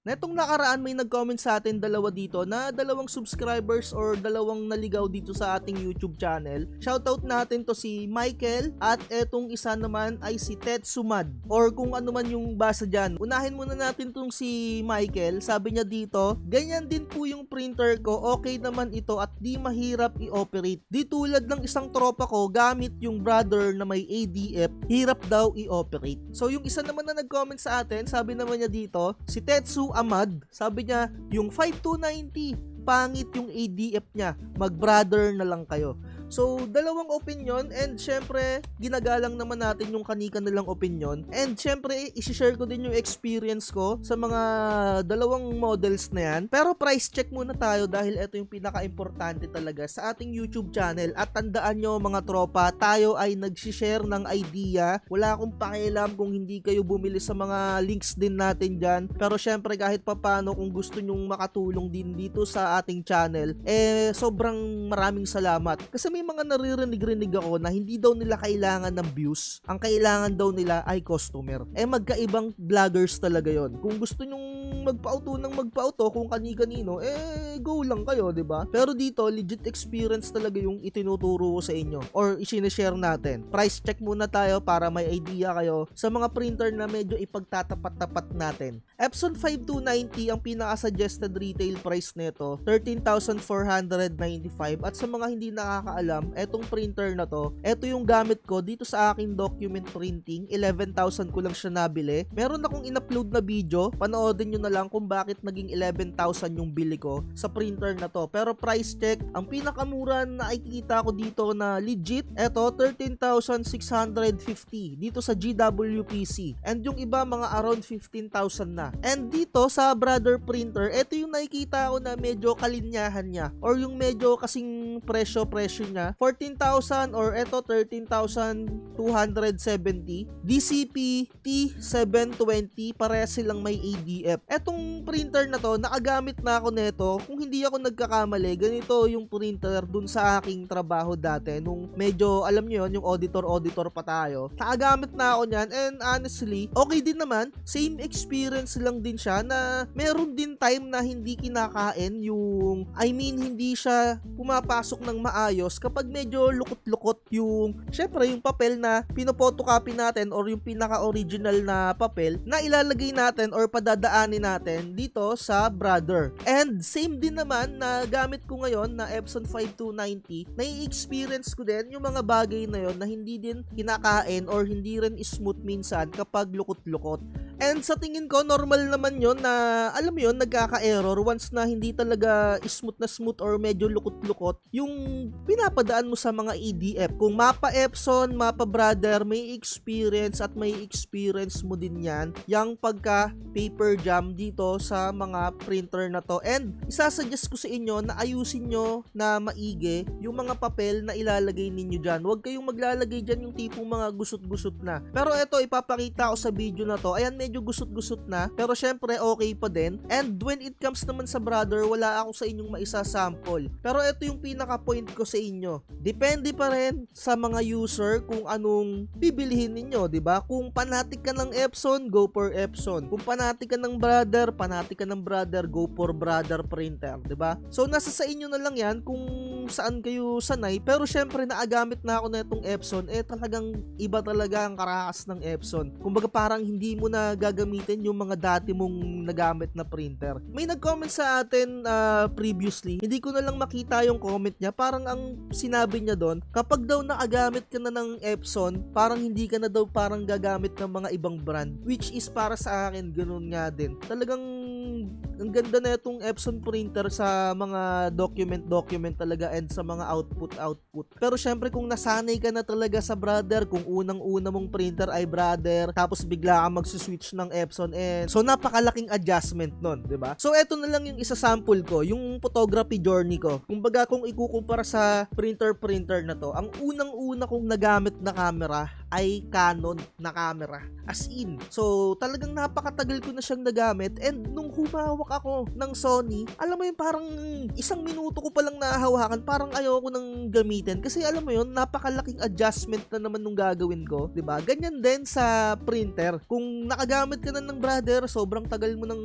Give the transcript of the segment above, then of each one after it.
Netong nakaraan may nag-comment sa atin dalawa dito na dalawang subscribers or dalawang naligaw dito sa ating YouTube channel. Shoutout natin to si Michael at etong isa naman ay si Tetsumad or kung ano man yung basa dyan. Unahin muna natin tong si Michael. Sabi niya dito, ganyan din po yung printer ko, okay naman ito at di mahirap i-operate. Di tulad ng isang tropa ko gamit yung brother na may ADF, hirap daw i-operate. So yung isa naman na nag-comment sa atin, sabi naman niya dito, si Tetsu Ahmad, sabi niya, yung 5290, pangit yung ADF niya, mag-brother na lang kayo. So, dalawang opinion and syempre, ginagalang naman natin yung kanika nilang opinion. And syempre, isi-share ko din yung experience ko sa mga dalawang models na yan. Pero price check muna tayo dahil ito yung pinaka-importante talaga sa ating YouTube channel. At tandaan nyo mga tropa, tayo ay nag-share ng idea. Wala akong pakialam kung hindi kayo bumili sa mga links din natin dyan. Pero syempre, kahit papano kung gusto nyong makatulong din dito sa ating channel, sobrang maraming salamat. Kasi may mga naririnig-rinig ako na hindi daw nila kailangan ng views. Ang kailangan daw nila ay customer. Magkaibang vloggers talaga yon. Kung gusto nyong magpauto kung kani-kanino, go lang kayo, 'di ba? Pero dito, legit experience talaga yung itinuturo ko sa inyo or i-share natin. Price check muna tayo para may idea kayo sa mga printer na medyo ipagtatapat-tapat natin. Epson 5290 ang pinaka-suggested retail price nito, 13,495 at sa mga hindi nakakaalam, etong printer na to, eto yung gamit ko dito sa aking document printing, 11,000 ko lang siya nabili. Meron akong in-upload na video, panoodin nyo na lang kung bakit naging 11,000 yung bili ko sa printer na to. Pero price check, ang pinakamura na nakikita ko dito na legit, eto 13,650 dito sa GWPC. And yung iba mga around 15,000 na. And dito sa brother printer, eto yung nakikita ko na medyo kalinyahan niya or yung medyo kasing presyo niya, 14,000 or eto 13,270. DCP T720, parehas silang may ADF. Etong printer na to, nakagamit na ako nito. Kung hindi ako nagkakamali, ganito yung printer dun sa aking trabaho dati. Nung medyo, alam nyo yun, yung auditor pa tayo. Nakagamit na ako niyan and honestly, okay din naman. Same experience lang din siya na meron din time na hindi kinakain yung, hindi siya pumapasok ng maayos kapag medyo lukot-lukot yung, syempre yung papel na pinopotocopy natin or yung pinaka-original na papel na ilalagay natin or padadaanin natin dito sa brother. And same din naman na gamit ko ngayon na Epson 5290, nai-experience ko din yung mga bagay na yon na hindi din kinakain or hindi rin smooth minsan kapag lukot-lukot. And sa tingin ko, normal naman yon na, alam mo yun, nagkaka-error once na hindi talaga smooth na smooth or medyo lukot-lukot yung pinapadaan mo sa mga EDF. Kung mapa Epson, mapa brother, may experience at may experience mo din yan, yung pagka paper jam dito sa mga printer na to. And isasuggest ko sa inyo na ayusin nyo na maigi yung mga papel na ilalagay ninyo dyan. Huwag kayong maglalagay dyan yung tipong mga gusot-gusot na. Pero ito, ipapakita ko sa video na to. Ayan, medyo gusot-gusot na, pero syempre okay pa din. And when it comes naman sa brother, wala ako sa inyong maisasample. Pero ito yung pinaka-point ko sa inyo. Depende pa rin sa mga user kung anong bibilihin ninyo, 'di ba? Kung fanatic ka ng Epson, go for Epson. Kung fanatic ka ng brother, go for brother printer, 'di ba? So nasa sa inyo na lang 'yan kung saan kayo sanay. Pero syempre naagamit na ako na itong Epson, talagang iba talaga ang karakas ng Epson. Kumbaga parang hindi mo na gagamitin yung mga dati mong nagamit na printer. May nag-comment sa atin previously, hindi ko na lang makita yung comment niya. Parang ang sinabi niya doon, kapag daw nakagamit ka na ng Epson, parang hindi ka na daw parang gagamit ng mga ibang brand. Which is para sa akin, ganun nga din. Talagang ang ganda na itong Epson printer sa mga document talaga and sa mga output. Pero syempre kung nasanay ka na talaga sa brother, kung unang-una mong printer ay brother, tapos bigla ka magsuswitch ng Epson, so napakalaking adjustment nun, 'di ba? So eto na lang yung isa-sample ko, yung photography journey ko. Kumbaga kung ikukumpara sa printer na to, ang unang-una kong nagamit na camera ay Canon na camera. As in. So talagang napakatagal ko na siyang nagamit, and nung humawak ako ng Sony, alam mo yun, parang isang minuto ko palang nahahawakan, parang ayoko nang gamitin kasi alam mo yun, napakalaking adjustment na naman nung gagawin ko, 'di ba? Ganyan din sa printer. Kung nakagamit ka na ng brother, sobrang tagal mo nang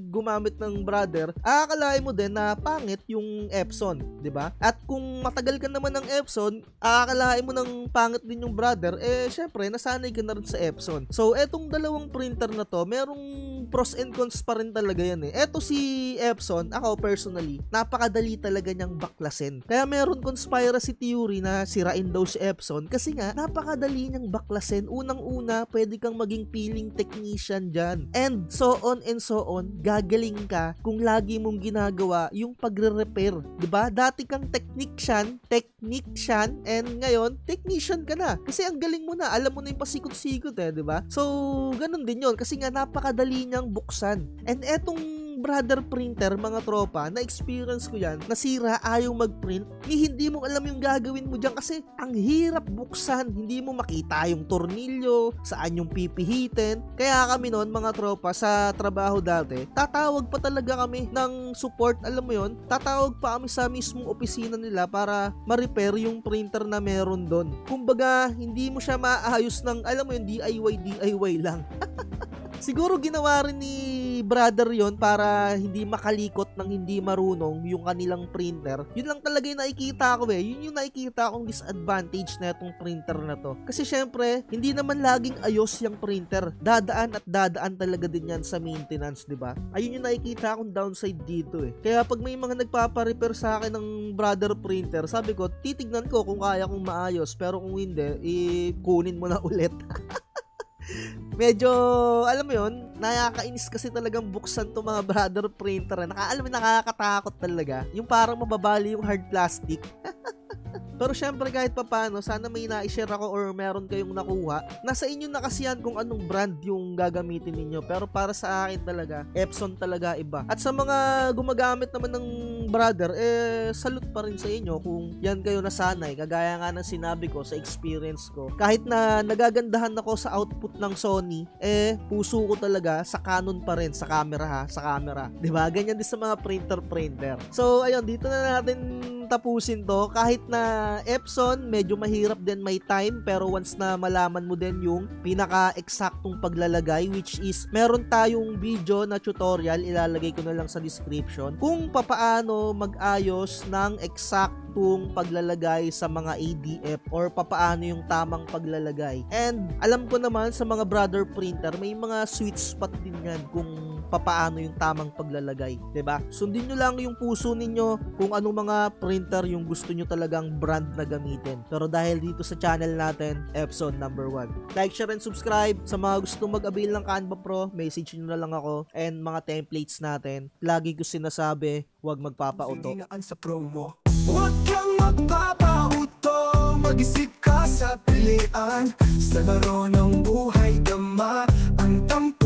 gumamit ng brother, aakalain mo din na pangit yung Epson, 'di ba? At kung matagal ka naman ng Epson, aakalain mo ng pangit din yung brother, syempre nasanay ka na rin sa Epson. So etong dalawang printer na to, merong pros and cons pa rin talaga yan Eto si Epson, ako personally, napakadali talaga niyang baklasin. Kaya meron conspiracy theory na sirain daw si Epson kasi nga napakadali niyang baklasin. Unang-una, pwede kang maging peeling technician dyan. And so on and so on, gagaling ka kung lagi mong ginagawa yung pagre-repair. 'Di ba? Dati kang technician, and ngayon, technician ka na. Kasi ang galing mo na, alam mo na yung pasikot-sikot 'di ba? So, ganun din yon kasi nga napakadali niyang buksan. And etong brother printer, mga tropa, na-experience ko yan, nasira, ayaw mag-print, hindi mo alam yung gagawin mo dyan kasi ang hirap buksan, hindi mo makita yung tornilyo, saan yung pipihitin. Kaya kami noon, mga tropa, sa trabaho dati, tatawag pa talaga kami ng support, alam mo yon, tatawag pa kami sa mismong opisina nila para ma-repair yung printer na meron doon. Kumbaga, hindi mo siya maayos ng, alam mo yun, DIY lang. Siguro ginawa rin ni brother yon para hindi makalikot ng hindi marunong yung kanilang printer. Yun lang talaga yung nakikita ko Yun yung nakikita kong disadvantage na itong printer na to. Kasi syempre, hindi naman laging ayos yung printer. Dadaan at dadaan talaga din yan sa maintenance, di ba? Ayun yung nakikita kong downside dito Kaya pag may mga nagpapa-repair sa akin ng brother printer, sabi ko, titignan ko kung kaya kong maayos. Pero kung hindi, kunin mo na ulit. Medyo, alam mo yun, nakakainis kasi talagang buksan to mga brother printer. Alam mo, nakakatakot talaga. Yung parang mababali yung hard plastic. Pero syempre kahit papaano, sana may na-share ako or meron kayong nakuha. Nasa inyo na kasi yan kung anong brand yung gagamitin ninyo. Pero para sa akin talaga, Epson talaga iba. At sa mga gumagamit naman ng brother, salute pa rin sa inyo kung yan kayo nasanay. Kagaya nga ng sinabi ko sa experience ko. Kahit na nagagandahan ako sa output ng Sony, puso ko talaga sa Canon pa rin, sa camera sa camera. 'Di ba? Ganyan din sa mga printer. So ayun, dito na natin tapusin to. Kahit na Epson, medyo mahirap din may time, pero once na malaman mo din yung pinaka-eksaktong paglalagay, which is meron tayong video na tutorial, ilalagay ko na lang sa description, kung papaano mag-ayos ng eksaktong paglalagay sa mga ADF or papaano yung tamang paglalagay. And alam ko naman sa mga brother printer, may mga sweet spot din yan kung papaano yung tamang paglalagay, 'di ba? Sundin nyo lang yung puso ninyo kung anong mga printer yung gusto nyo talagang brand na gamitin. Pero dahil dito sa channel natin, Epson #1. Like, share, and subscribe. Sa mga gusto mag-avail ng Canva Pro, message nyo na lang ako. And mga templates natin, lagi ko sinasabi, huwag magpapauto. Sa promo. Huwag kang magpapauto, mag-isip ka sa pilian. Sa laro ng buhay, dama ang tampo.